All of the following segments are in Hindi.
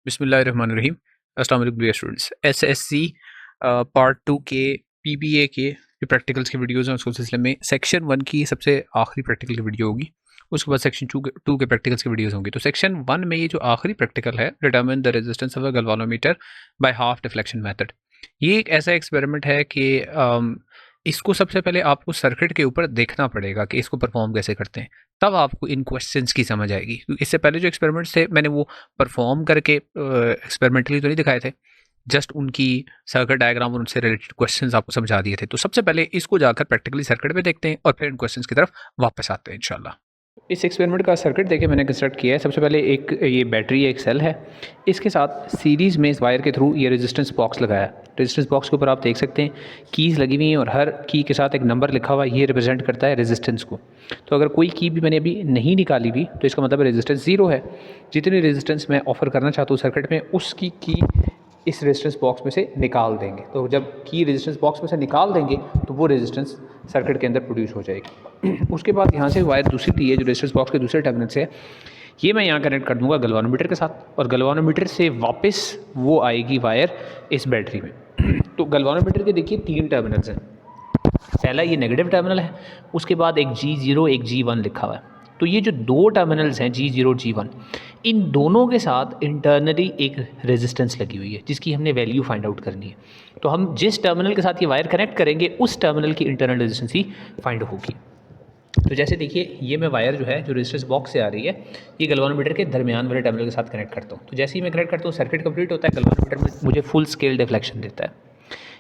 बिस्मिल्लाहिर्रहमानिर्रहीम। अस्सलाम वालेकुम डियर स्टूडेंट्स। एसएससी पार्ट 2 के पीबीए के जो प्रैक्टिकल्स की वीडियोज़ हैं उसके सिलसिले में सेक्शन 1 की सबसे आखिरी प्रैक्टिकल की वीडियो होगी। उसके बाद सेक्शन 2 के प्रैक्टिकल्स की वीडियोज़ होंगी। तो सेक्शन 1 में ये जो आखिरी प्रैक्टिकल है, determine the resistance of a galvanometer by half deflection method, ये एक ऐसा एक्सपेरिमेंट है कि इसको सबसे पहले आपको सर्किट के ऊपर देखना पड़ेगा कि इसको परफॉर्म कैसे करते हैं, तब आपको इन क्वेश्चंस की समझ आएगी। क्योंकि इससे पहले जो एक्सपेरिमेंट्स थे मैंने वो परफॉर्म करके एक्सपेरिमेंटली तो नहीं दिखाए थे, जस्ट उनकी सर्किट डायग्राम और उनसे रिलेटेड क्वेश्चंस आपको समझा दिए थे। तो सबसे पहले इसको जाकर प्रैक्टिकली सर्किट में देखते हैं और फिर इन क्वेश्चंस की तरफ वापस आते हैं इंशाल्लाह। इस एक्सपेरिमेंट का सर्किट देखिए मैंने कंस्ट्रक्ट किया है। सबसे पहले एक ये बैटरी एक सेल है, इसके साथ सीरीज़ में इस वायर के थ्रू ये रेजिस्टेंस बॉक्स लगाया है। रेजिस्टेंस बॉक्स के ऊपर आप देख सकते हैं कीज़ लगी हुई हैं और हर की के साथ एक नंबर लिखा हुआ है, ये रिप्रेजेंट करता है रेजिस्टेंस को। तो अगर कोई की भी मैंने अभी नहीं निकाली हुई तो इसका मतलब रेजिस्टेंस 0 है। जितनी रेजिस्टेंस मैं ऑफर करना चाहता हूँ सर्किट में, उसकी की इस रेजिस्टेंस बॉक्स में से निकाल देंगे। तो जब की रेजिस्टेंस बॉक्स में से निकाल देंगे तो वो रेजिस्टेंस सर्किट के अंदर प्रोड्यूस हो जाएगी। उसके बाद यहाँ से वायर दूसरी ली है जो रेजिस्टेंस बॉक्स के दूसरे टर्मिनल से है, ये मैं यहाँ कनेक्ट कर दूँगा गैल्वानोमीटर के साथ, और गैल्वानोमीटर से वापस वो आएगी वायर इस बैटरी में। तो गैल्वानोमीटर के देखिए 3 टर्मिनल्स हैं। पहला ये नेगेटिव टर्मिनल है, उसके बाद एक G0 एक G1 लिखा हुआ है। तो ये जो 2 टर्मिनल्स हैं G0 G1, इन दोनों के साथ इंटरनली एक रेजिस्टेंस लगी हुई है जिसकी हमने वैल्यू फाइंड आउट करनी है। तो हम जिस टर्मिनल के साथ ये वायर कनेक्ट करेंगे उस टर्मिनल की इंटरनल रेजिस्टेंस ही फाइंड होगी। तो जैसे देखिए ये मैं वायर जो है जो रेजिस्टेंस बॉक्स से आ रही है, ये गैल्वानोमीटर के दरमियान वाले टर्मिनल के साथ कनेक्ट करता हूँ। तो जैसे ही मैं कनेक्ट करता हूँ सर्किट कंप्लीट होता है, गैल्वानोमीटर में मुझे फुल स्केल डिफ्लेक्शन देता है।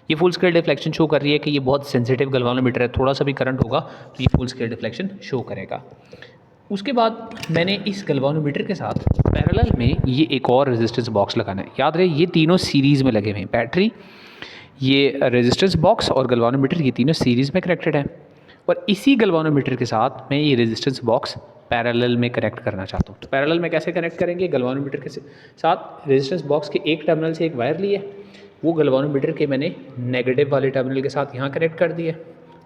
ये फुल स्केल डिफ्लेक्शन शो कर रही है कि ये बहुत सेंसिटिव गैल्वानोमीटर है, थोड़ा सा भी करंट होगा तो ये फुल स्केल डिफ्लेक्शन शो करेगा। उसके बाद मैंने इस गैल्वानोमीटर के साथ पैरेलल में ये एक और रेजिस्टेंस बॉक्स लगाना है। याद रहे ये तीनों सीरीज़ में लगे हुए हैं, बैटरी, ये रेजिस्टेंस बॉक्स और गैल्वानोमीटर, ये तीनों सीरीज़ में कनेक्टेड हैं। और इसी गैल्वानोमीटर के साथ मैं ये रेजिस्टेंस बॉक्स पैरेलल में कनेक्ट करना चाहता हूँ। तो पैरेलल में कैसे कनेक्ट करेंगे? गैल्वानोमीटर के साथ रेजिस्टेंस बॉक्स के एक टर्मिनल से एक वायर लिए, वो गैल्वानोमीटर के मैंने नेगेटिव वाले टर्मिनल के साथ यहाँ कनेक्ट कर दिए,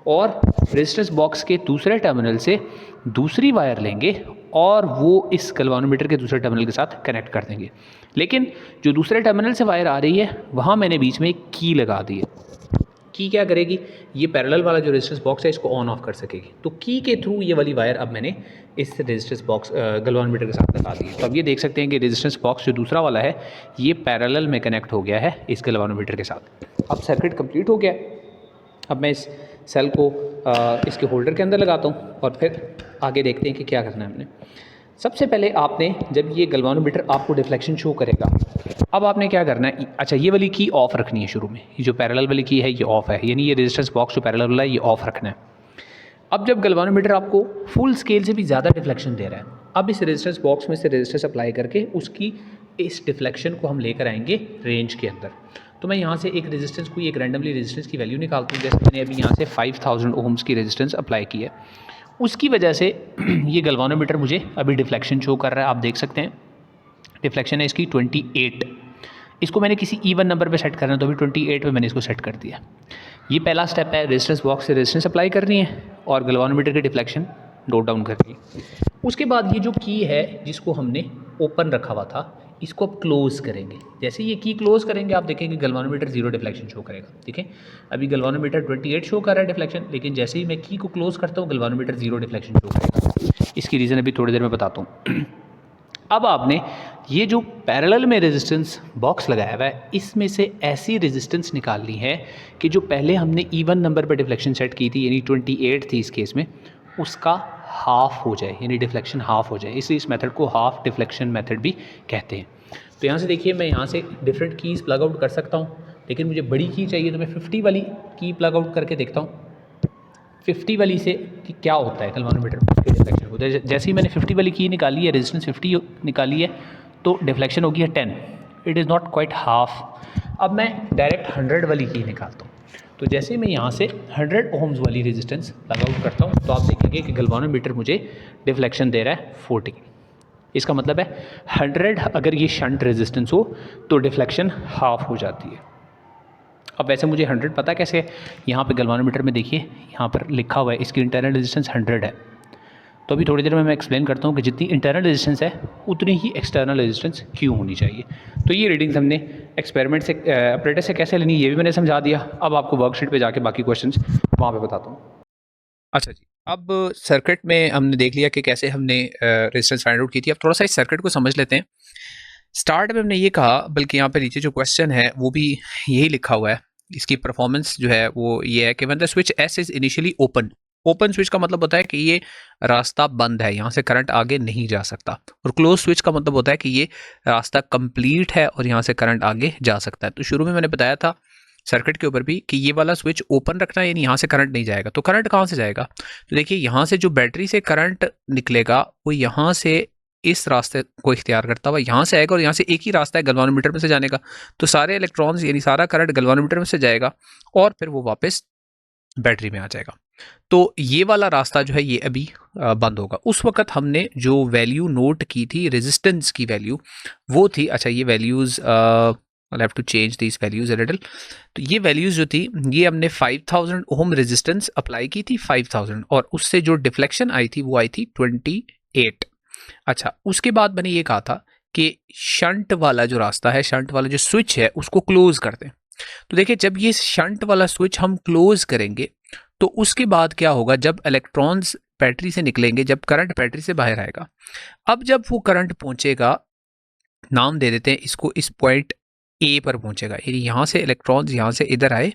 और रेजिस्टेंस बॉक्स के दूसरे टर्मिनल से दूसरी वायर लेंगे और वो इस गैल्वानोमीटर के दूसरे टर्मिनल के साथ कनेक्ट कर देंगे। लेकिन जो दूसरे टर्मिनल से वायर आ रही है वहाँ मैंने बीच में एक की लगा दी है। की क्या करेगी? ये पैरेलल वाला जो रेजिस्टेंस बॉक्स है इसको ऑन ऑफ कर सकेगी। तो की के थ्रू ये वाली वायर अब मैंने इस रेजिस्टेंस बॉक्स गैल्वानोमीटर के साथ लगा दी है। तो अब ये देख सकते हैं कि रेजिस्टेंस बॉक्स जो दूसरा वाला है ये पैरेलल में कनेक्ट हो गया है इस गैल्वानोमीटर के साथ। अब सर्किट कंप्लीट हो गया। अब मैं इस सेल को इसके होल्डर के अंदर लगाता हूँ और फिर आगे देखते हैं कि क्या करना है हमने। सबसे पहले आपने, जब ये गैल्वानोमीटर आपको डिफ्लेक्शन शो करेगा, अब आपने क्या करना है, अच्छा ये वाली की ऑफ रखनी है शुरू में। ये जो पैरेलल वाली की है ये ऑफ है, यानी ये रेजिस्टेंस बॉक्स जो पैरेलल वाला है ये ऑफ रखना है। अब जब गैल्वानोमीटर आपको फुल स्केल से भी ज़्यादा डिफ्लेक्शन दे रहा है, अब इस रेजिस्टेंस बॉक्स में से रेजिस्टेंस अप्लाई करके उसकी इस डिफ्लेक्शन को हम लेकर आएंगे रेंज के अंदर। तो मैं यहाँ से एक रेजिस्टेंस को, एक रैंडमली रेजिस्टेंस की वैल्यू निकालता हूँ। जैसे मैंने अभी यहाँ से 5000 ओम्स की रेजिस्टेंस अप्लाई की है, उसकी वजह से ये गैल्वानोमीटर मुझे अभी डिफ्लेक्शन शो कर रहा है। आप देख सकते हैं डिफ्लेक्शन है इसकी 28। इसको मैंने किसी इवन नंबर पे सेट करना है तो अभी 28 पे मैंने इसको सेट कर दिया। ये पहला स्टेप है, रेजिस्टेंस बॉक्स से रेजिस्टेंस अप्लाई करनी है और गैल्वानोमीटर की डिफ्लेक्शन नोट डाउन करनी है। उसके बाद ये जो की है जिसको हमने ओपन रखा हुआ था, इसको अब क्लोज करेंगे। जैसे ये की क्लोज करेंगे आप देखेंगे गैल्वानोमीटर 0 डिफ्लेक्शन शो करेगा। देखें अभी गैल्वानोमीटर 28 शो कर रहा है डिफ्लेक्शन, लेकिन जैसे ही मैं की को क्लोज करता हूँ गैल्वानोमीटर 0 डिफ्लेक्शन शो करेगा। इसकी रीज़न अभी थोड़ी देर में बताता हूँ। अब आपने ये जो पैरेलल में रेजिस्टेंस बॉक्स लगाया हुआ है, इसमें से ऐसी रेजिस्टेंस निकालनी है कि जो पहले हमने इवन नंबर पर डिफ्लेक्शन सेट की थी, यानी 28 थी इस केस में, उसका हाफ हो जाए, यानी डिफ्लेक्शन हाफ हो जाए। इसलिए इस मेथड को हाफ डिफ्लेक्शन मेथड भी कहते हैं। तो यहाँ से देखिए मैं यहाँ से डिफरेंट कीज़ प्लग आउट कर सकता हूँ, लेकिन मुझे बड़ी की चाहिए तो मैं 50 वाली की प्लग आउट करके देखता हूँ 50 वाली से कि क्या होता है गैल्वानोमीटर में डिफ्लेक्शन होता है। जैसे ही मैंने 50 वाली की निकाली है, रेजिस्टेंस 50 निकाली है, तो डिफ्लेक्शन होगी है 10। It is not quite half. अब मैं डायरेक्ट 100 वाली की निकालता हूँ। तो जैसे ही मैं यहाँ से 100 ओम्स वाली रेजिस्टेंस लग आउट करता हूँ तो आप देखेंगे कि गैल्वानोमीटर मुझे डिफ्लेक्शन दे रहा है 40। इसका मतलब है 100 अगर ये शंट रेजिस्टेंस हो तो डिफ्लेक्शन हाफ हो जाती है। अब वैसे मुझे 100 पता कैसे है, यहाँ पे गैल्वानोमीटर में देखिए यहाँ पर लिखा हुआ है इसकी इंटरनल रेजिस्टेंस 100 है। तो अभी थोड़ी देर में मैं एक्सप्लेन करता हूँ कि जितनी इंटरनल रेजिस्टेंस है उतनी ही एक्सटर्नल रेजिस्टेंस क्यों होनी चाहिए। तो ये रीडिंग्स हमने एक्सपेरिमेंट से ऑपरेटर से कैसे लेनी ये भी मैंने समझा दिया। अब आपको वर्कशीट पे जाके बाकी क्वेश्चंस वहाँ पे बताता हूँ। अच्छा जी, अब सर्किट में हमने देख लिया कि कैसे हमने रेजिस्टेंस फाइंड आउट की थी। अब थोड़ा सा इस सर्किट को समझ लेते हैं। स्टार्ट में हमने ये कहा, बल्कि यहाँ पे नीचे जो क्वेश्चन है वो भी यही लिखा हुआ है। इसकी परफॉर्मेंस जो है वो ये है कि when the switch S is initially open, open switch का मतलब होता है कि ये रास्ता बंद है, यहाँ से करंट आगे नहीं जा सकता। और क्लोज स्विच का मतलब होता है कि ये रास्ता कंप्लीट है और यहाँ से करंट आगे जा सकता है। तो शुरू में मैंने बताया था सर्किट के ऊपर भी कि ये वाला स्विच ओपन रखना है, यानी यहाँ से करंट नहीं जाएगा। तो करंट कहाँ से जाएगा? तो देखिए यहाँ से जो बैटरी से करंट निकलेगा वो यहाँ से इस रास्ते को इख्तियार करता हुआ यहाँ से आएगा, और यहाँ से एक ही रास्ता है गैल्वानोमीटर में से जाने का। तो सारे इलेक्ट्रॉन्स यानी सारा करंट गैल्वानोमीटर में से जाएगा और फिर वो वापस बैटरी में आ जाएगा। तो ये वाला रास्ता जो है ये अभी बंद होगा। उस वक्त हमने जो वैल्यू नोट की थी रेजिस्टेंस की वैल्यू वो थी, अच्छा ये values I have to change this values a little. तो ये वैल्यूज जो थी ये हमने 5000 ओम रेजिस्टेंस अप्लाई की थी 5000, और उससे जो डिफ्लेक्शन आई थी वो आई थी 28। अच्छा, उसके बाद मैंने ये कहा था कि शंट वाला जो रास्ता है, शंट वाला जो स्विच है उसको क्लोज कर दें। तो देखिए जब ये शंट वाला स्विच हम क्लोज करेंगे तो उसके बाद क्या होगा, जब इलेक्ट्रॉन्स बैटरी से निकलेंगे, जब करंट बैटरी से बाहर आएगा, अब जब वो करंट पहुंचेगा, नाम दे देते हैं इसको, इस पॉइंट ए पर पहुंचेगा, यानी यहाँ से इलेक्ट्रॉन्स यहाँ से इधर आए,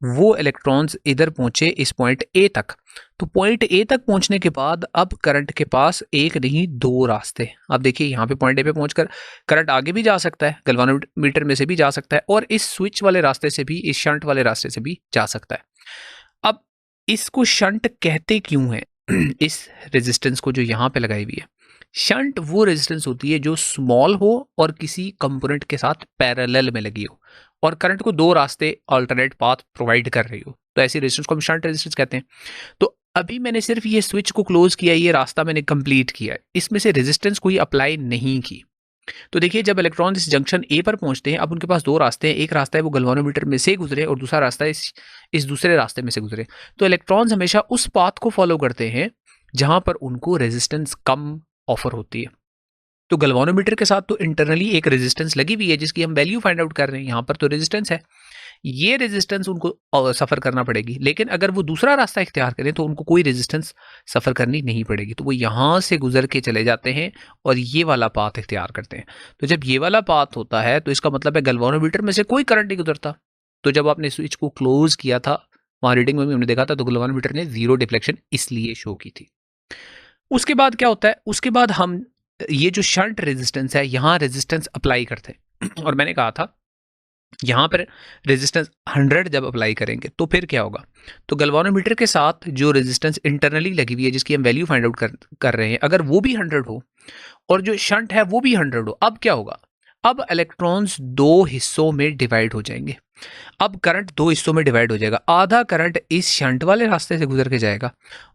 वो इलेक्ट्रॉन्स इधर पहुंचे इस पॉइंट ए तक। तो पॉइंट ए तक पहुंचने के बाद अब करंट के पास एक नहीं दो रास्ते। अब देखिए यहाँ पे पॉइंट ए पे पहुंचकर करंट आगे भी जा सकता है, गैल्वानोमीटर में से भी जा सकता है, और इस स्विच वाले रास्ते से भी, इस शंट वाले रास्ते से भी जा सकता है। अब इसको शंट कहते क्यों है? इस रेजिस्टेंस को जो यहाँ पे लगाई हुई है, शंट वो रेजिस्टेंस होती है जो स्मॉल हो और किसी कंपोनेंट के साथ पैरेलल में लगी हो और करंट को दो रास्ते अल्टरनेट पाथ प्रोवाइड कर रही हो, तो ऐसी रेजिस्टेंस को हम शंट रेजिस्टेंस कहते हैं। तो अभी मैंने सिर्फ ये स्विच को क्लोज किया, ये रास्ता मैंने कंप्लीट किया, इसमें से रेजिस्टेंस कोई अप्लाई नहीं की। तो देखिए जब इलेक्ट्रॉन इस जंक्शन ए पर पहुंचते हैं, अब उनके पास दो रास्ते हैं, एक रास्ता है वो गैल्वानोमीटर में से गुजरे और दूसरा रास्ता है इस दूसरे रास्ते में से गुजरे। तो इलेक्ट्रॉन्स हमेशा उस पाथ को फॉलो करते हैं जहां पर उनको रेजिस्टेंस कम ऑफर होती है। तो गैल्वानोमीटर के साथ तो इंटरनली एक रेजिस्टेंस लगी हुई है जिसकी हम वैल्यू फाइंड आउट कर रहे हैं, यहाँ पर तो रेजिस्टेंस है, ये रेजिस्टेंस उनको सफ़र करना पड़ेगी। लेकिन अगर वो दूसरा रास्ता इख्तियार करें तो उनको कोई रेजिस्टेंस सफ़र करनी नहीं पड़ेगी, तो वो यहाँ से गुजर के चले जाते हैं और ये वाला पाथ इख्तियार करते हैं। तो जब ये वाला पाथ होता है तो इसका मतलब है गैल्वानोमीटर में से कोई करंट नहीं गुजरता। तो जब आपने स्विच को क्लोज किया था, वहाँ रीडिंग में भी हमने देखा था, तो गैल्वानोमीटर ने जीरो डिफ्लेक्शन इसलिए शो की थी। उसके बाद क्या होता है, उसके बाद हम ये जो शंट रेजिस्टेंस है यहाँ रेजिस्टेंस अप्लाई करते हैं और मैंने कहा था यहाँ पर रेजिस्टेंस 100 जब अप्लाई करेंगे तो फिर क्या होगा, तो गैल्वानोमीटर के साथ जो रेजिस्टेंस इंटरनली लगी हुई है जिसकी हम वैल्यू फाइंड आउट कर रहे हैं, अगर वो भी 100 हो और जो शंट है वो भी 100 हो, अब क्या होगा, अब इलेक्ट्रॉन्स दो हिस्सों में डिवाइड हो जाएंगे। अब करंट दो हिस्सों में डिवाइड हो जाएगा, आधा करंट इस शंट वाले रास्ते से गुजर के जाएगा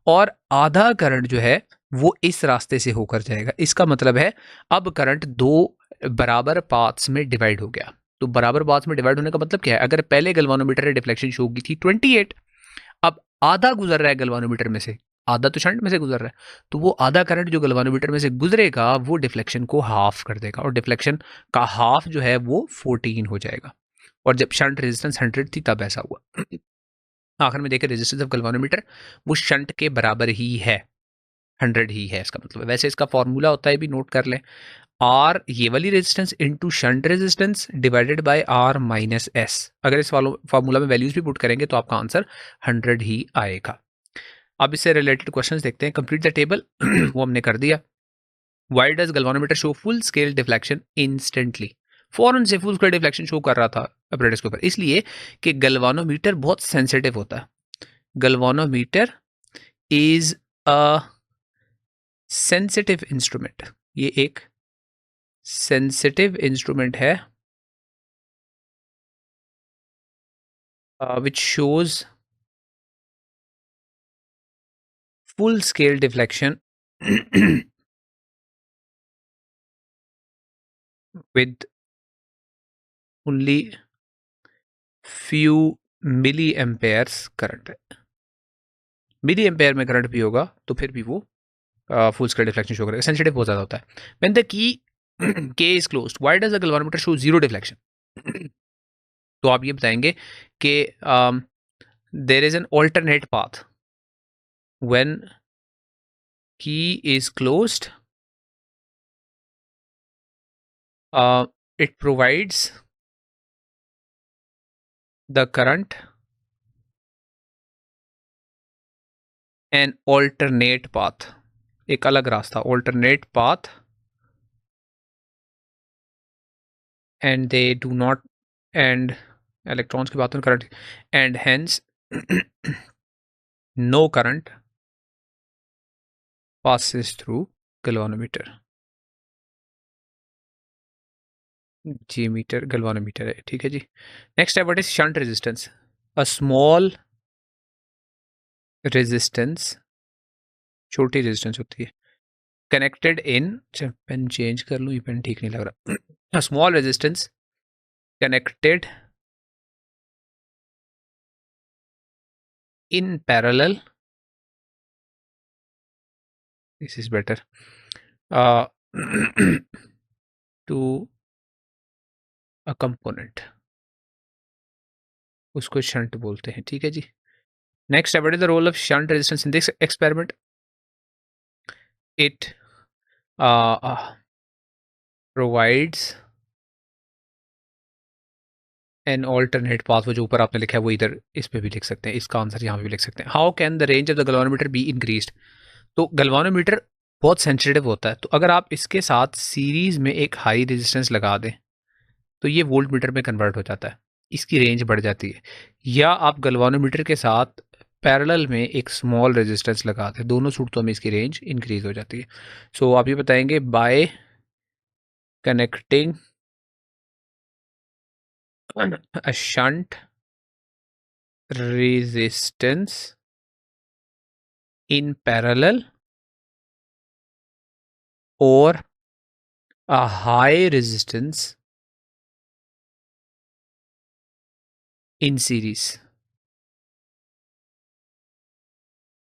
और आधा करंट जो है वो इस रास्ते से होकर जाएगा। इसका मतलब है अब करंट दो बराबर पाथ्स में डिवाइड हो गया। तो बराबर पाथ्स में डिवाइड होने का मतलब क्या है, अगर पहले गैल्वानोमीटर ने डिफ्लेक्शन शो की थी 28, अब आधा गुजर रहा है गैल्वानोमीटर में से, आधा तो शंट में से गुजर रहा है, तो वो आधा करंट जो गैल्वानोमीटर में से गुजरेगा वो डिफ्लेक्शन को हाफ कर देगा और डिफ्लेक्शन का हाफ जो है वो 14 हो जाएगा। और जब शंट रेजिस्टेंस 100 थी तब ऐसा हुआ। आखिर में देखें रेजिस्टेंस ऑफ गैल्वानोमीटर वो शंट के बराबर ही है, 100 ही है इसका मतलब है। वैसे इसका फॉर्मूला होता है भी नोट कर लें, आर ये वाली resistance into shunt resistance divided by R minus S. अगर इस फॉर्मूला में वैल्यूज भी पुट करेंगे तो आपका आंसर 100 ही आएगा। अब इससे रिलेटेड क्वेश्चंस देखते हैं। कंप्लीट द टेबल वो हमने कर दिया। Why does galvanometer show full scale deflection instantly? फौरन से फुल स्केल डिफ्लेक्शन शो कर रहा था अपरेटस के ऊपर, इसलिए कि गैल्वानोमीटर बहुत सेंसिटिव होता है। Galvanometer is a sensitive instrument, ये एक सेंसिटिव इंस्ट्रूमेंट है which shows full scale deflection with only few milliamperes current है। मिली एम्पेयर में करंट भी होगा तो फिर भी वो फुल स्केल डिफ्लेक्शन शो करेगा, सेंसिटिव बहुत ज़्यादा होता है. When the key K is closed, why does the galvanometer show zero deflection? तो आप ये बताएंगे कि there is an alternate path when key is closed, it provides the current an alternate path, एक अलग रास्ता, alternate path, and they do not, and electrons की बात है, current, and hence no current passes through galvanometer. Ji metre galvanometer है, ठीक है जी. नेक्स्ट है what is shunt resistance? A small resistance, छोटी रेजिस्टेंस होती है, कनेक्टेड इन, पेन चेंज कर लूँ, ये पेन ठीक नहीं लग रहा. A small resistance connected in parallel, this is better, uh, to a component, उसको शंट बोलते हैं, ठीक है जी. नेक्स्ट है what is the role of shunt resistance in this experiment? It provides an alternate path. वो जो ऊपर आपने लिखा है वो इधर इस पे भी लिख सकते हैं, इसका आंसर यहाँ पे भी लिख सकते हैं. How can the range of the galvanometer be increased? तो गैल्वेनोमीटर बहुत सेंसिटिव होता है, तो अगर आप इसके साथ सीरीज में एक हाई रेजिस्टेंस लगा दें तो ये वोल्ट मीटर में कन्वर्ट हो जाता है, इसकी रेंज बढ़ जाती है. या आप गैल्वेनोमीटर के साथ पैरेलल में एक स्मॉल रेजिस्टेंस लगाते हैं, दोनों सूरतों में इसकी रेंज इंक्रीज हो जाती है. सो आप ये बताएंगे bye connecting a shunt resistance in parallel or a high resistance in series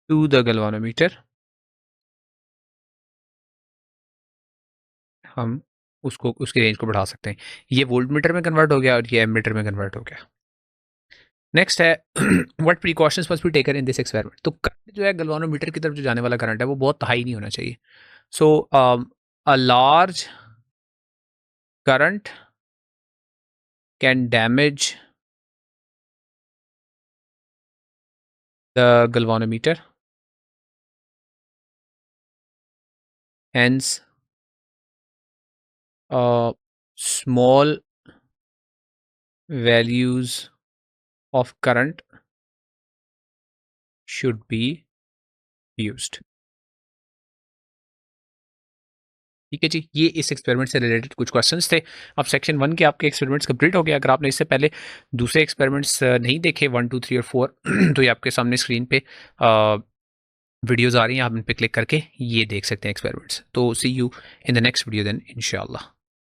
to the galvanometer, हम उसको उसकी रेंज को बढ़ा सकते हैं. ये वोल्ट मीटर में कन्वर्ट हो गया और ये एमीटर में कन्वर्ट हो गया. नेक्स्ट है what precautions must be taken in this experiment? तो करंट जो है गैल्वेनोमीटर की तरफ जो जाने वाला करंट है वो बहुत हाई नहीं होना चाहिए. So a large current can damage the galvanometer, hence small values of current should be used. ठीक है जी, ये इस एक्सपेरिमेंट से रिलेटेड कुछ क्वेश्चंस थे. अब सेक्शन 1 के आपके एक्सपेरिमेंट्स कंप्लीट हो गए. अगर आपने इससे पहले दूसरे एक्सपेरिमेंट्स नहीं देखे 1 2 3 और 4 तो ये आपके सामने स्क्रीन पे वीडियोज़ आ रही हैं, आप इन पे क्लिक करके ये देख सकते हैं एक्सपेरिमेंट्स. तो see you in the next video then इंशाल्लाह.